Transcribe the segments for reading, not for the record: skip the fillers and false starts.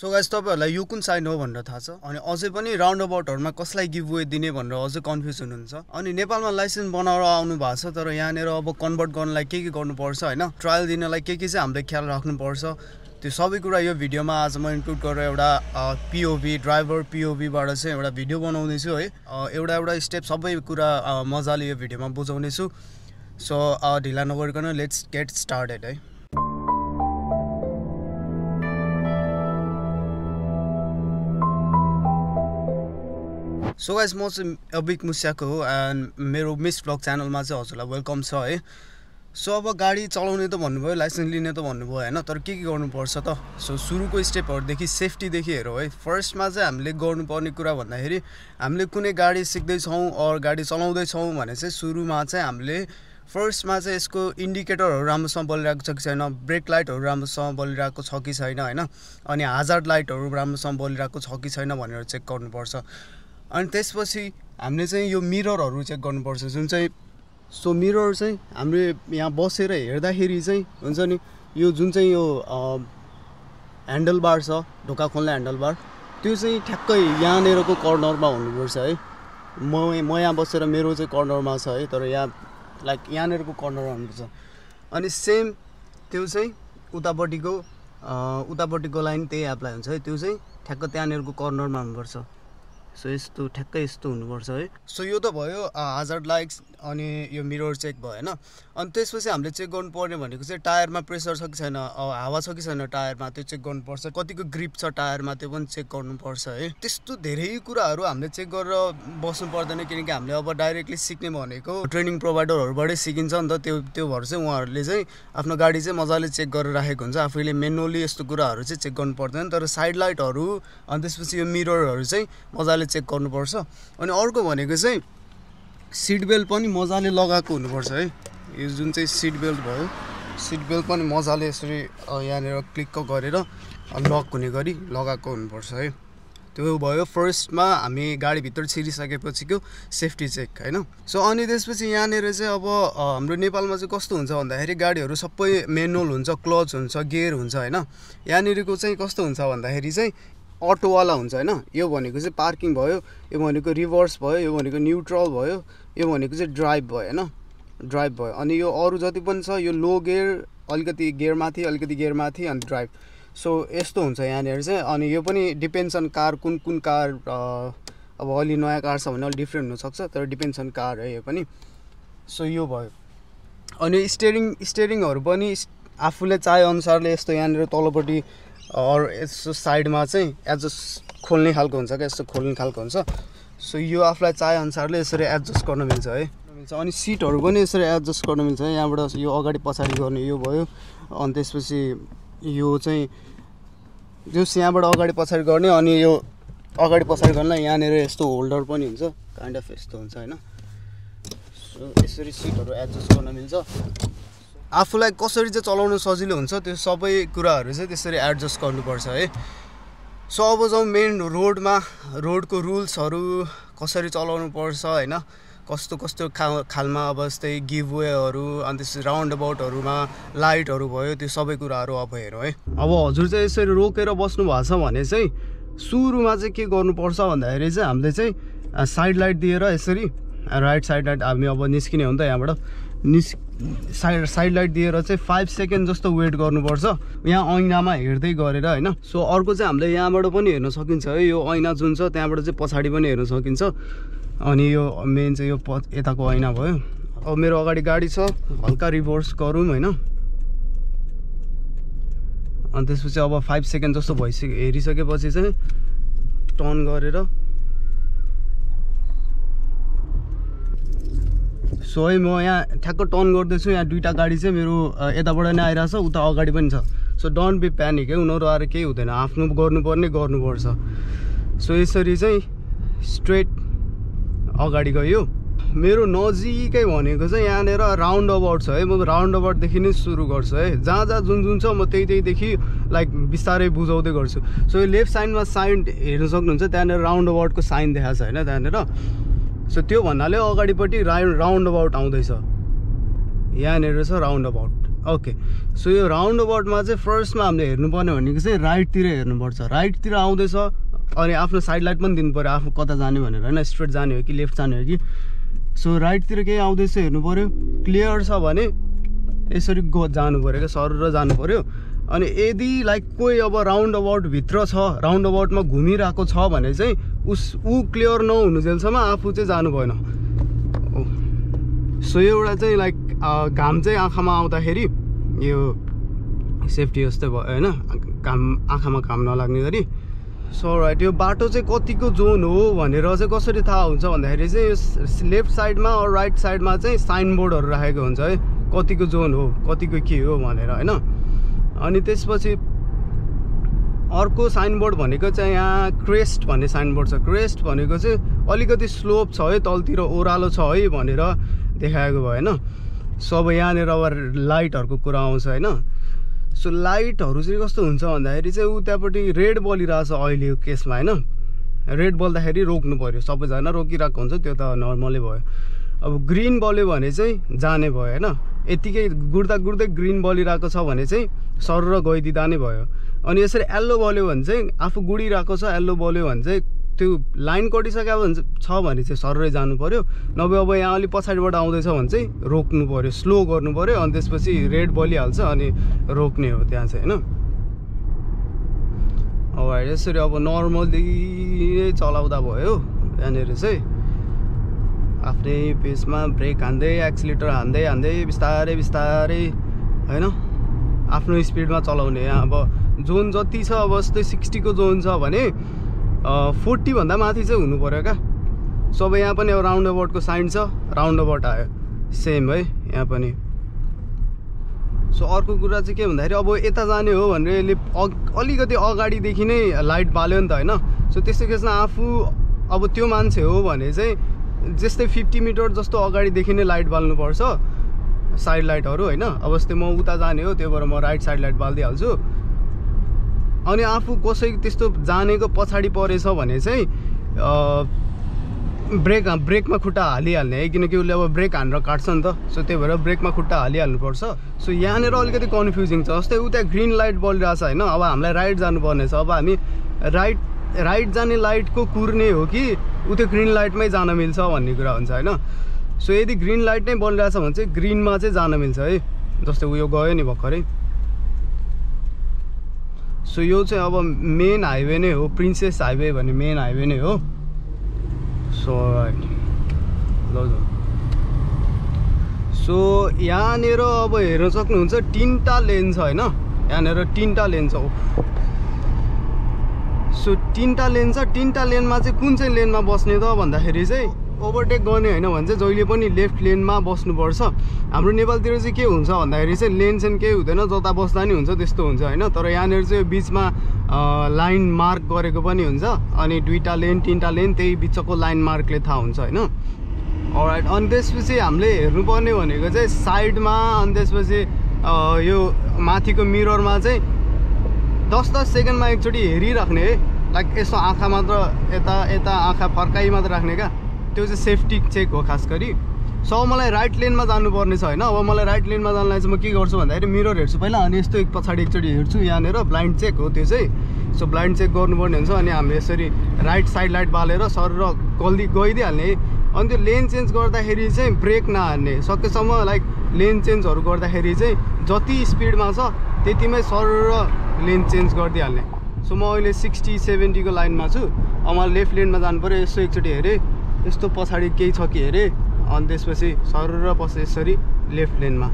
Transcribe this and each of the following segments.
So guys तपाईहरुलाई यो कुन साइन हो भनेर थाहा छ अनि अझै पनि राउन्ड अबाउटहरुमा कसलाई गिभवे दिने भनेर अझै कन्फ्युज हुनुहुन्छ अनि नेपालमा लाइसेन्स बनाएर आउनु भएको छ तर यहाँनेर अब कन्भर्ट गर्नलाई के गर्नुपर्छ हैन ट्रायल दिनलाई के चाहिँ हामीले ख्याल राख्नुपर्छ त्यो सबै कुरा यो भिडियोमा आज म इन्क्लुड गरेर एउटा पीओभी ड्राइभर पीओभी बाट चाहिँ एउटा भिडियो बनाउने छु है एउटा स्टेप सबै कुरा मजाले यो भिडियोमा बुझाउने छु सो ढिला नगरिकन लेट्स गेट स्टार्टेड है सो गाइस म चाहिँ अबिक मुस्याको हो एन्ड मेरो मिस ब्लग च्यानलमा चाहिँ हजुरलाई वेलकम छ है सो अब गाडी चलाउने त भन्नुभयो लाइसेन्स लिने त भन्नुभयो हैन तर के गर्नुपर्छ त सो सुरुको स्टेपहरुदेखि सेफ्टीदेखि हेरौँ है फर्स्टमा चाहिँ हामीले गर्नुपर्ने कुरा भन्दाखेरि हामीले कुनै गाडी सिक्दै छौं अर गाडी चलाउँदै छौं भने चाहिँ सुरुमा चाहिँ हामीले फर्स्टमा चाहिँ यसको इन्डिकेटरहरु राम्रोसँग बलिरहेको छ कि छैन ब्रेक लाइटहरु राम्रोसँग बलिरहेको छ कि छैन हैन अनि हाजर्ड लाइटहरु राम्रोसँग बलिरहेको छ कि छैन भनेर चेक गर्नुपर्छ अनि त्यसपछि हामीले चाहिँ यो मिररहरु चेक गर्नुपर्छ जुन चाहिँ सो मिरर चाहिँ हामीले यहाँ बसेर हेर्दाखेरि चाहिँ हुन्छ नि यो जुन चाहिँ यो ह्यान्डल बार छ ढोका खोल्ने ह्यान्डल बार त्यो चाहिँ ठ्याक्कै यहाँनेरको कर्नरमा हुनुपर्छ है म यहाँ बसेर मेरो चाहिँ कर्नरमा छ है तर यहाँ लाइक यहाँनेरको कर्नरमा हुनुपर्छ अनि सेम त्यो चाहिँ उतापट्टिको लाइन त्यही एप्लाई हुन्छ है त्यो चाहिँ ठ्याक्क त्यहाँनेरको कर्नरमा हुनुपर्छ सो यस्तो ठ्याक्कै यस्तो हुनुपर्छ है सो यो त भयो हाजर्ड लाइट्स अनि यो मिरर चेक भयो हैन अनि त्यसपछि हामीले चेक गर्नुपर्ने भनेको चाहिँ टायरमा प्रेसर छ कि छैन हावा छ कि छैन टायरमा त्यो चेक गर्नुपर्छ कतिको ग्रिप छ टायरमा त्यो पनि चेक गर्नुपर्छ है त्यस्तो धेरै कुराहरु हामीले चेक गरेर बस्नु पर्दैन किनकि हामीले अब डाइरेक्टली सिक्ने भनेको ट्रेनिङ प्रोवाइडरहरुबाटै सिकिन्छ नि त त्यो भएर चाहिँ उहाँहरुले चाहिँ आफ्नो गाडी चाहिँ मजाले चेक गरेर राखेको हुन्छ आफैले म्यानुअली यस्तो कुराहरु चाहिँ चेक गर्नु पर्दैन तर साइड लाइटहरु अनि त्यसपछि यो मिररहरु चाहिँ मजाले चेक गर्नुपर्छ अनि अर्को भनेको चाहिँ सीट बेल्ट पनि मजाले लगाएको हुनुपर्छ है यो जुन चाहिँ सीट बेल्ट भयो सीट बेल्ट पनि मजाले यसरी यहाँनेर क्लिक गरेर लक हुने गरी लगाएको हुनुपर्छ है त्यो भयो फर्स्टमा हामी गाडी भित्र छिरिसकेपछिको सेफ्टी चेक हैन सो अनि त्यसपछि यहाँनेर चाहिँ अब हाम्रो नेपालमा चाहिँ कस्तो हुन्छ भन्दाखेरि गाडीहरु सबै म्यानुअल हुन्छ क्लच हुन्छ गियर हुन्छ हैन यहाँनेरको चाहिँ कस्तो हुन्छ भन्दाखेरि चाहिँ अटोवाला हुन्छ हैन यो भनेको चाहिँ पार्किङ भयो यो भनेको रिभर्स भयो यो भनेको न्यूट्रल भयो यो भनेको चाहिँ ड्राइभ भयो हैन ड्राइभ भयो अनि यो अरु जति पनि छ यो लो गियर अलिकति गियर माथि अनि ड्राइभ सो यस्तो हुन्छ यहाँनेर चाहिँ अनि यो पनि डिपेन्ड्स अन कार कुन कार अब अलि नयाँ कार छ भने अलि डिफरेन्ट हुन सक्छ तर डिपेन्ड्स अन कार है यो पनि सो यो भयो अनि स्टेयरिङहरु पनि आफूले चाहे अनुसारले यस्तो यहाँनेर तलपट्टि और यसो साइडमा चाहिँ एडजस्ट खोल्ने खालको हुन्छ के यस्तो खोल्ने खालको हुन्छ सो यो आफुलाई चाहे अनुसारले यसरी एडजस्ट गर्न मिल्छ है अनि सिटहरु पनि यसरी एडजस्ट गर्न मिल्छ है यहाँबाट यो अगाडि पछाडी गर्ने यो भयो अनि त्यसपछि यो चाहिँ जस यहाँबाट अगाडि पछाडी गर्ने अनि यो अगाडि पछाडी गर्नलाई यहाँनेर यस्तो होल्डर पनि हुन्छ काइन्ड अफ यस्तो हुन्छ हैन सो यसरी सिटहरु एडजस्ट गर्न मिल्छ आफुलाई कसरी चाहिँ चलाउन सजिलो हुन्छ त्यो सबै कुराहरु चाहिँ त्यसरी एडजस्ट गर्नुपर्छ है सो अब जाउँ मेन रोडको रुल्सहरु कसरी चलाउनु पर्छ हैन कस्तो खालमा अब जस्तै गिभवेहरु अनि त्यसपछि राउन्ड अबाउटहरुमा लाइटहरु भयो त्यो सबै कुराहरु अब हेरौँ है अब हजुर चाहिँ यसरी रोकेर बस्नु भएको छ भने चाहिँ सुरुमा चाहिँ के गर्नुपर्छ भन्दाखेरि चाहिँ हामीले चाहिँ साइड लाइट दिएर यसरी राइट साइड लाइट हामी अब निस्किने हो नि त यहाँबाट साइड लाइट दिएर चाहिँ 5 सेकेन्ड जस्तो वेट गर्नुपर्छ यहाँ ऐनामा हेर्दै गरेर हैन सो अर्को चाहिँ हामीले यहाँबाट पनि हेर्न सकिन्छ है यो ऐना जुन छ त्यहाँबाट चाहिँ पछाडी पनि हेर्न सकिन्छ अनि यो मेन चाहिँ यो यताको ऐना भयो अब मेरो अगाडि गाडी छ हल्का रिभर्स गरौँ हैन अनि त्यसपछि अब 5 सेकेन्ड जस्तो हेरिसकेपछि चाहिँ टर्न गरेर सो है म यहाँ ठ्याक्क टर्न गर्दैछु यहाँ दुईटा गाडी चाहिँ मेरो यताबाट नै आइराछ उता अगाडि पनि छ सो डोन्ट बी प्यानिक है उनीहरु आएर केही हुँदैन आफ्नो गर्नुपर्ने गर्नुपर्छ सो यसरी चाहिँ स्ट्रेट अगाडि गयो मेरो नजिकै भनेको चाहिँ यहाँनेर राउन्ड अबाउट छ है म राउन्ड अबाउटदेखि नै सुरु गर्छु है जहाँ जुन छ म त्यहीदेखि लाइक बिस्तारै बुझाउँदै गर्छु सो यो लेफ्ट साइडमा साइन हेर्न सक्नुहुन्छ त्यहाँनेर राउन्ड अबाउटको साइन देखाएको छ हैन त्यहाँनेर सो त्यो भन्नाले अगाडिपट्टि राउन्ड अबाउट आउँदैछ यहाँनेर छ राउन्ड अबाउट ओके सो यो राउन्ड अबाउटमा चाहिँ फर्स्टमा हामीले हेर्नुपर्ने भनेको चाहिँ राइटतिर हेर्नुपर्छ राइटतिर आउँदैछ अनि आफ्नो साइड लाइट पनि दिनु पऱ्यो आफू कता जाने भनेर होइन स्ट्रेट जाने हो कि लेफ्ट जाने हो कि सो राइटतिर केही आउँदैछ हेर्नु पऱ्यो क्लियर छ भने यसरी जानु पऱ्यो क्या सर जानु पऱ्यो अनि यदि लाइक कोही अब राउन्ड अबाउट भित्र छ राउन्ड अबाउटमा घुमिरहेको छ भने चाहिँ ऊ क्लियर नहुनुजेलसम्म आफू चाहिँ जानु भएन सो एउटा चाहिँ लाइक घाम चाहिँ आँखामा आउँदाखेरि यो सेफ्टी जस्तै भयो होइन आँखामा घाम नलाग्ने गरी सो राइट यो बाटो चाहिँ कतिको जोन हो भनेर चाहिँ कसरी थाहा हुन्छ भन्दाखेरि चाहिँ यो लेफ्ट साइडमा अर राइट साइडमा चाहिँ साइनबोर्डहरू राखेको हुन्छ है कतिको जोन हो कतिको के हो भनेर होइन अनि त्यसपछि अर्को साइनबोर्ड भनेको चाहिँ यहाँ क्रेस्ट भन्ने साइनबोर्ड छ क्रेस्ट भनेको चाहिँ अलिकति स्लोप छ है तलतिर ओह्रालो छ है भनेर देखाएको भयो होइन सो अब यहाँनिर अब लाइटहरूको कुरा आउँछ होइन सो लाइटहरू चाहिँ कस्तो हुन्छ भन्दाखेरि चाहिँ ऊ त्यहाँपट्टि रेड बलिरहेछ अहिलेको केसमा होइन रेड बल्दाखेरि रोक्नु पऱ्यो सबैजना रोकिरहेको हुन्छ त्यो त नर्मलै भयो अब ग्रिन बल्यो भने चाहिँ जाने भयो होइन यतिकै गुड्दा गुड्दै ग्रिन बलिरहेको छ भने चाहिँ सर गइदिँदा नै भयो अनि यसरी येल्लो बल्यो भने चाहिँ आफू गुडिरहेको छ येल्लो बल्यो भने चाहिँ त्यो लाइन कटिसक्यो भने चाहिँ सररै जानु पऱ्यो नभए अब यहाँ अलिक पछाडिबाट आउँदैछ भने चाहिँ रोक्नु पऱ्यो स्लो गर्नु पऱ्यो अनि त्यसपछि रेड बलिहाल्छ अनि रोक्ने हो त्यहाँ चाहिँ होइन अब यसरी अब नर्मली चलाउँदा भयो यहाँनिर चाहिँ आफ्नै पेसमा ब्रेक हान्दै एक्सिलेटर हान्दै हान्दै बिस्तारै बिस्तारै होइन आफ्नो स्पिडमा चलाउने यहाँ अब जोन जति छ अब जस्तै 60 को जोन छ भने 40 भन्दा माथि चाहिँ हुनु पर्यो क्या सो अब यहाँ पनि अब राउन्ड अबाउटको साइन छ राउन्ड अबाउट आयो सेम है यहाँ पनि सो अर्को कुरा चाहिँ के भन्दाखेरि अब यता जाने हो भनेर यसले अलिकति अगाडिदेखि नै लाइट बाल्यो नि त होइन सो त्यस्तो केसमा आफू अब त्यो मान्छे हो भने चाहिँ जस्तै 50 मिटर जस्तो अगाडिदेखि नै लाइट बाल्नुपर्छ साइड लाइटहरू होइन अब जस्तै म उता जाने हो त्यो भएर म राइट साइड लाइट बालिदिइहाल्छु अनि आफू कसै त्यस्तो जानेको पछाडि परेछ भने चाहिँ ब्रेकमा खुट्टा हालिहाल्ने है किनकि उसले अब ब्रेक हानेर काट्छ नि त सो त्यही भएर ब्रेकमा खुट्टा हालिहाल्नुपर्छ सो यहाँनिर अलिकति कन्फ्युजिङ छ जस्तै उता ग्रिन लाइट बलिरहेछ होइन अब हामीलाई राइट जानुपर्ने छ अब हामी राइट जाने लाइटको कुर्ने हो कि उता ग्रिन लाइटमै जान मिल्छ भन्ने कुरा हुन्छ होइन सो यदि ग्रिन लाइट नै बलिरहेछ भने चाहिँ ग्रिनमा चाहिँ जान मिल्छ है जस्तै उयो गयो नि भर्खरै सो यो चाहिँ अब मेन हाइवे नै हो प्रिन्सेस हाइवे भन्ने मेन हाइवे नै हो सो राइट ल सो यहाँनिर अब हेर्न सक्नुहुन्छ 3टा लेन छ होइन यहाँनिर 3टा लेन छ सो 3टा लेन छ 3टा लेनमा चाहिँ कुन चाहिँ लेनमा बस्ने त भन्दाखेरि चाहिँ ओभरटेक गर्ने होइन भने चाहिँ जहिले पनि लेफ्ट लेनमा बस्नुपर्छ हाम्रो नेपालतिर चाहिँ के हुन्छ भन्दाखेरि चाहिँ लेन चाहिँ केही हुँदैन जता बस्दा नि हुन्छ त्यस्तो हुन्छ होइन तर यहाँनिर चाहिँ बिचमा लाइन मार्क गरेको पनि हुन्छ अनि 2टा लेन 3टा लेन त्यही बिचको लाइन मार्कले थाहा हुन्छ होइन अलराइट अनि त्यसपछि हामीले हेर्नुपर्ने भनेको चाहिँ साइडमा अनि त्यसपछि यो माथिको मिररमा चाहिँ 10-10 सेकेन्डमा एकचोटि हेरिराख्ने है लाइक यसो आँखा मात्र यता आँखा फर्काइ मात्र राख्ने क्या त्यो चाहिँ सेफ्टी चेक हो खास गरी सो मलाई राइट लेनमा जानुपर्ने छ होइन अब मलाई राइट लेनमा जानलाई चाहिँ म के गर्छु भन्दाखेरि मिरर हेर्छु पहिला अनि यस्तो एक पछाडि एकचोटि हेर्छु यहाँनिर ब्लाइन्ड चेक हो त्यो चाहिँ सो ब्लाइन्ड चेक गर्नुपर्ने हुन्छ अनि हामीले यसरी राइट साइड लाइट बालेर सर र गइदिइहाल्ने अनि त्यो लेन चेन्ज गर्दाखेरि चाहिँ ब्रेक नहान्ने सकेसम्म लाइक लेन चेन्जहरू गर्दाखेरि चाहिँ जति स्पिडमा छ त्यतिमै सर र लेन चेन्ज गरिदिइहाल्ने सो म अहिले 60-70 को लाइनमा छु अब मलाई लेफ्ट लेनमा जानु पऱ्यो यसो एकचोटि हेरेँ यस्तो पछाडि केही छ कि हेरेँ अनि त्यसपछि सर र पछि यसरी लेफ्ट लेनमा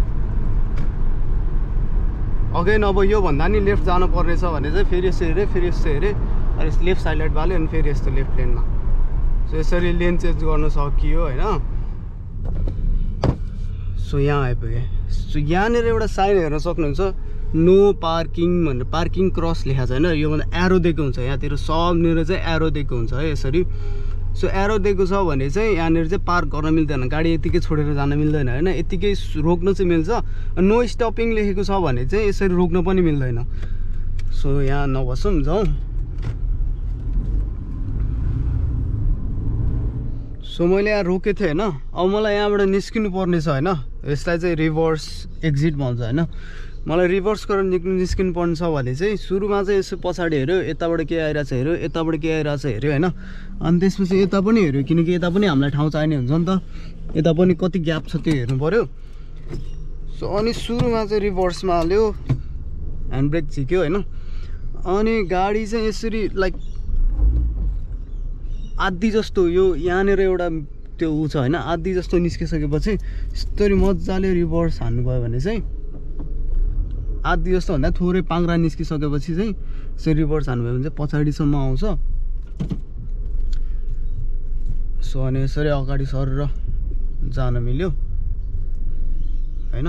अगेन अब यो भन्दा नि लेफ्ट जानुपर्ने छ भने चाहिँ फेरि यस्तो हेरेँ फेरि यस्तो हेरेँ अनि लेफ्ट साइड लाइट बाल्यो अनि फेरि यस्तो लेफ्ट लेनमा सो यसरी लेन चेन्ज गर्न सकियो होइन सो यहाँ आइपुगेँ सो यहाँनिर एउटा साइन हेर्न सक्नुहुन्छ नो पार्किङ भनेर पार्किङ क्रस लेखा छ होइन योभन्दा एरो दिएको हुन्छ यहाँतिर सबनिर चाहिँ एरो दिएको हुन्छ है यसरी सो एरो दिएको छ भने चाहिँ यहाँनिर चाहिँ पार्क गर्न मिल्दैन गाडी यतिकै छोडेर जान मिल्दैन होइन यतिकै रोक्न चाहिँ मिल्छ नो स्टपिङ लेखेको छ भने चाहिँ यसरी रोक्न पनि मिल्दैन सो यहाँ नबसौँ जाउँ सो मैले यहाँ रोकेको थिएँ होइन अब मलाई यहाँबाट निस्किनु पर्ने छ होइन यसलाई चाहिँ रिभर्स एक्जिट भन्छ हैन। मलाई रिभर्स गरेर निस्किनु पर्ने छ भने चाहिँ सुरुमा चाहिँ यसो पछाडि हेऱ्यो, यताबाट के आइरहेछ हेऱ्यो, यताबाट के आइरहेछ हेऱ्यो हैन। अनि त्यसपछि यता पनि हेऱ्यो, किनकि यता पनि हामीलाई ठाउँ चाहिने हुन्छ नि त, यता पनि कति ग्याप छ त्यो हेर्नु पर्यो। सो अनि सुरुमा चाहिँ रिभर्समा हाल्यो, ह्यान्ड ब्रेक झिक्यो हैन। अनि गाडी चाहिँ यसरी लाइक आधी जस्तो यो यहाँनिर एउटा त्यो ऊ छ हैन, आधी जस्तो निस्किसकेपछि यस्तरी मजाले रिभर्स हान्नुभयो भने चाहिँ आधी जस्तो भन्दा थोरै पाङ्ग्रा निस्किसकेपछि चाहिँ यसरी रिभर्स हान्नुभयो भने चाहिँ पछाडिसम्म आउँछ। सो अनि यसरी अगाडि सरेर जान मिल्यो हैन।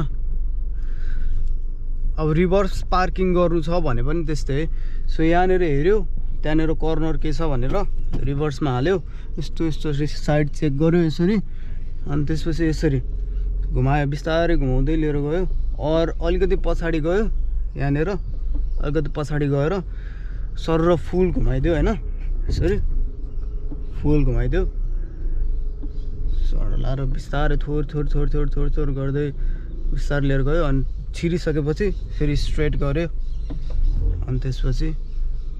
अब रिभर्स पार्किङ गर्नु छ भने पनि त्यस्तै। सो यहाँनिर हेऱ्यो, त्यहाँनिर कर्नर के छ भनेर रिभर्समा हाल्यो, यस्तो यस्तो साइड चेक गर्यो यसरी। अनि त्यसपछि यसरी घुमायो, बिस्तारै घुमाउँदै लिएर गयो। और अलिकति पछाडि गयो, यहाँनिर अलिकति पछाडि गएर सर फुल घुमाइदियो हैन, यसरी फुल घुमाइदियो। सर लाएर बिस्तारै थोर थोर थोर थोर थोर थोर गर्दै बिस्तारै लिएर गयो। अनि छिरिसकेपछि फेरि स्ट्रेट गऱ्यो। अनि त्यसपछि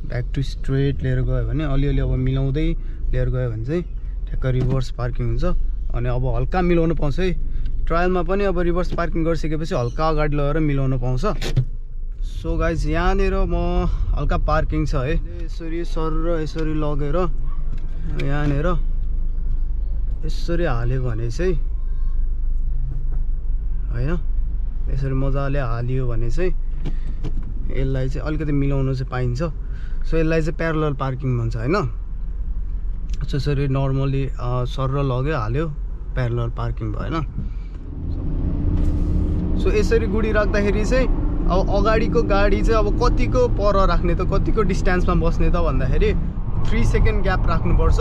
ब्याक टु स्ट्रेट लिएर गयो भने अलिअलि अब मिलाउँदै लिएर गयो भने चाहिँ ठ्याक्क रिभर्स पार्किङ हुन्छ। अनि अब हल्का मिलाउनु पाउँछ है, ट्रायलमा पनि अब रिभर्स पार्किङ गरिसकेपछि हल्का अगाडि लगेर मिलाउनु पाउँछ। सो गाइज यहाँनिर म हल्का पार्किङ छ है, यसरी सर यसरी लगेर यहाँनिर यसरी हाल्यो भने चाहिँ हैन, यसरी मजाले हालियो भने चाहिँ यसलाई चाहिँ अलिकति मिलाउनु चाहिँ पाइन्छ। सो यसलाई चाहिँ प्यारलल पार्किङ भन्छ हैन। सो यसरी नर्मली सर लग्यो हाल्यो, प्यारलल पार्किङ भयो हैन। सो यसरी गुडी राख्दाखेरि चाहिँ अब अगाडिको गाडी चाहिँ अब कतिको पर राख्ने त, कतिको डिस्टेन्समा बस्ने त भन्दाखेरि 3 सेकेन्ड ग्याप राख्नुपर्छ।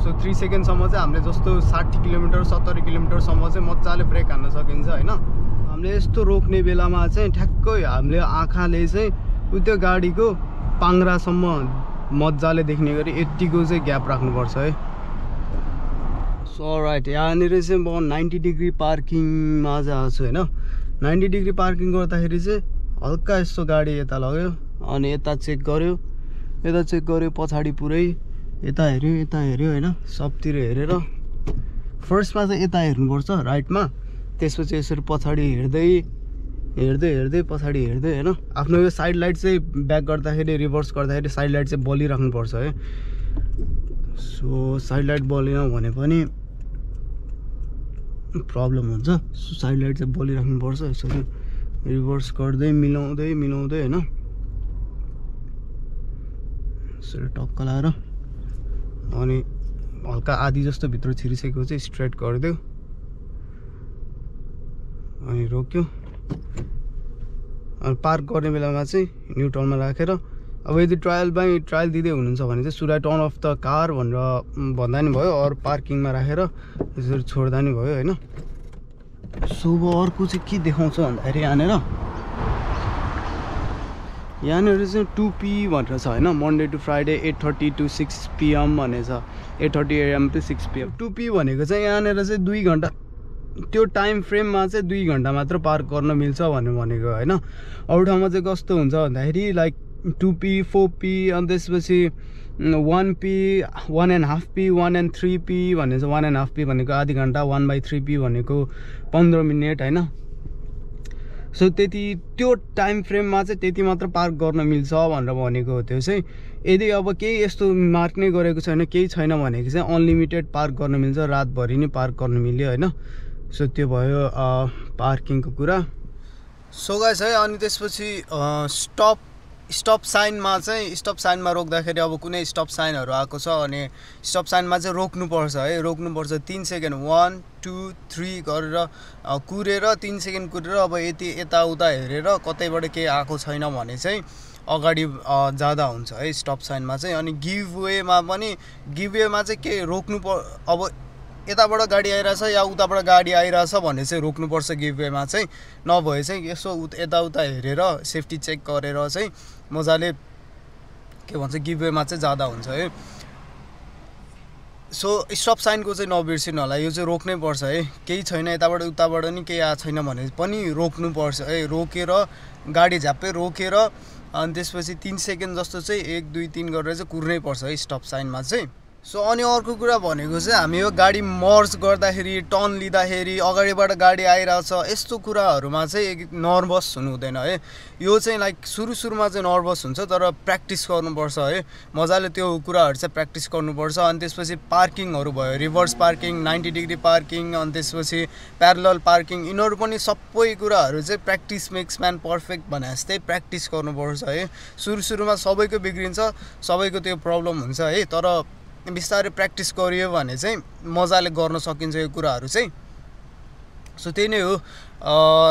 सो 3 सेकेन्डसम्म चाहिँ हामीले जस्तो 60 किलोमिटर 70 किलोमिटरसम्म चाहिँ मजाले ब्रेक हान्न सकिन्छ हैन। हामीले यस्तो रोक्ने बेलामा चाहिँ ठ्याक्कै हामीले आँखाले चाहिँ त्यो गाडीको पाङ्ग्रासम्म मजाले देख्ने गरी यतिको चाहिँ ग्याप राख्नुपर्छ है। सो राइट, यहाँनिर चाहिँ म 90 डिग्री पार्किङमा चाहिँ आएको छु हैन। 90 डिग्री पार्किङ गर्दाखेरि चाहिँ हल्का यस्तो गाडी यता लग्यो, अनि यता चेक गर्यो, यता चेक गर्यो, पछाडि पुरै यता हेऱ्यो हैन। सबतिर हेरेर फर्स्टमा चाहिँ यता हेर्नुपर्छ राइटमा, त्यसपछि यसरी पछाडि हेर्दै हेर्दै हेर्दै पछाडि हेर्दै हैन। आफ्नो यो साइड लाइट चाहिँ ब्याक गर्दाखेरि रिभर्स गर्दाखेरि साइड लाइट चाहिँ बलिराख्नुपर्छ है। सो साइड लाइट बलेन भने पनि प्रब्लम हुन्छ। सो साइड लाइट चाहिँ बलिराख्नुपर्छ, यसरी रिभर्स गर्दै मिलाउँदै मिलाउँदै हैन, यसरी टक्क लाएर अनि हल्का आधी जस्तो भित्र छिरिसकेको चाहिँ स्ट्रेट गरिदियो अनि रोक्यो। अनि पार्क गर्ने बेलामा चाहिँ न्युट्रलमा राखेर, अब यदि ट्रायल दिँदै हुनुहुन्छ भने चाहिँ should I turn of the car भनेर भन्दा नि भयो, अरू पार्किङमा राखेर यसरी छोड्दा नि भयो हैन। सो अर्को चाहिँ के देखाउँछ भन्दाखेरि यहाँनिर चाहिँ 2P भनेर छ हैन, Monday to Friday 8:30 to 6 PM भनेछ, 8:30 AM to 6 PM। 2P भनेको चाहिँ यहाँनिर चाहिँ 2 घन्टा, त्यो टाइम फ्रेममा चाहिँ 2 घन्टा मात्र पार्क गर्न मिल्छ भनेको हैन। अरू ठाउँमा चाहिँ कस्तो हुन्छ भन्दाखेरि लाइक 2P 4P अनि त्यसपछि 1P 1.5P 1 and 3P भनेछ। 1.5P भनेको आधी घन्टा, 1/3P भनेको 15 मिनट हैन। सो त्यति त्यो टाइम फ्रेममा चाहिँ त्यति मात्र पार्क गर्न मिल्छ भनेर भनेको हो। त्यो चाहिँ यदि अब केही यस्तो मार्क नै गरेको छैन, केही छैन भनेको चाहिँ अनलिमिटेड पार्क गर्न मिल्छ, रातभरि नै पार्क गर्न मिल्यो हैन। सो त्यो भयो पार्किङको कुरा। सो गाइस है, अनि त्यसपछि स्टप साइनमा रोक्दाखेरि अब कुनै स्टप साइनहरू आएको छ अनि स्टप साइनमा चाहिँ रोक्नुपर्छ है, रोक्नुपर्छ 3 सेकेन्ड 1 2 3 गरेर कुरेर 3 सेकेन्ड कुरेर अब यति यताउता हेरेर कतैबाट केही आएको छैन भने चाहिँ अगाडि जाँदा हुन्छ है स्टप साइनमा चाहिँ। अनि गिभवेमा चाहिँ के रोक्नु अब यताबाट गाडी आइरहेछ या उताबाट गाडी आइरहेछ भने चाहिँ रोक्नुपर्छ गिभवेमा चाहिँ, नभए चाहिँ यसो यताउता हेरेर सेफ्टी चेक गरेर चाहिँ मजाले के भन्छ गिभवेमा चाहिँ जाँदा हुन्छ है। सो स्टप साइनको चाहिँ नबिर्सिनु होला, यो चाहिँ रोक्नै पर्छ है, केही छैन यताबाट उताबाट नि केही आएको छैन भने पनि रोक्नुपर्छ है, रोकेर गाडी झ्याप्पै रोकेर अनि त्यसपछि 3 सेकेन्ड जस्तो चाहिँ 1 2 3 गरेर चाहिँ कुर्नै पर्छ है स्टप साइनमा चाहिँ। सो अनि अर्को कुरा भनेको चाहिँ हामी यो गाडी मर्ज गर्दाखेरि टर्न लिँदाखेरि अगाडिबाट गाडी आइरहेछ यस्तो कुराहरूमा चाहिँ नर्भस हुनु हुँदैन है। यो चाहिँ लाइक सुरुमा चाहिँ नर्भस हुन्छ तर प्र्याक्टिस गर्नुपर्छ है, मजाले त्यो कुराहरू चाहिँ प्र्याक्टिस गर्नुपर्छ। अनि त्यसपछि पार्किङहरू भयो, रिभर्स पार्किङ, 90 डिग्री पार्किङ, अनि त्यसपछि प्यारलल पार्किङ, यिनीहरू पनि सबै कुराहरू चाहिँ प्र्याक्टिस मेक्स म्यान पर्फेक्ट भने जस्तै प्र्याक्टिस गर्नुपर्छ है। सुरुमा सबैको बिग्रिन्छ, सबैको त्यो प्रब्लम हुन्छ है, तर बिस्तारै प्र्याक्टिस गरियो भने चाहिँ मजाले गर्न सकिन्छ यो कुराहरू चाहिँ। सो त्यही नै हो,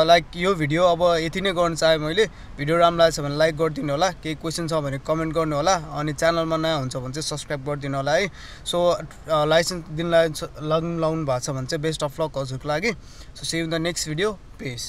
लाइक यो भिडियो अब यति नै गर्न चाहे मैले। भिडियो राम्रो लागेछ भने लाइक गरिदिनु होला, केही क्वेसन छ भने कमेन्ट गर्नु होला, अनि च्यानलमा नयाँ हुन्छ भने चाहिँ सब्सक्राइब गरिदिनु होला है। सो लाइसेन्स दिन लाउनु भएको छ भने चाहिँ बेस्ट अफ लक हजुरको लागि। So see you in the next video, पेस।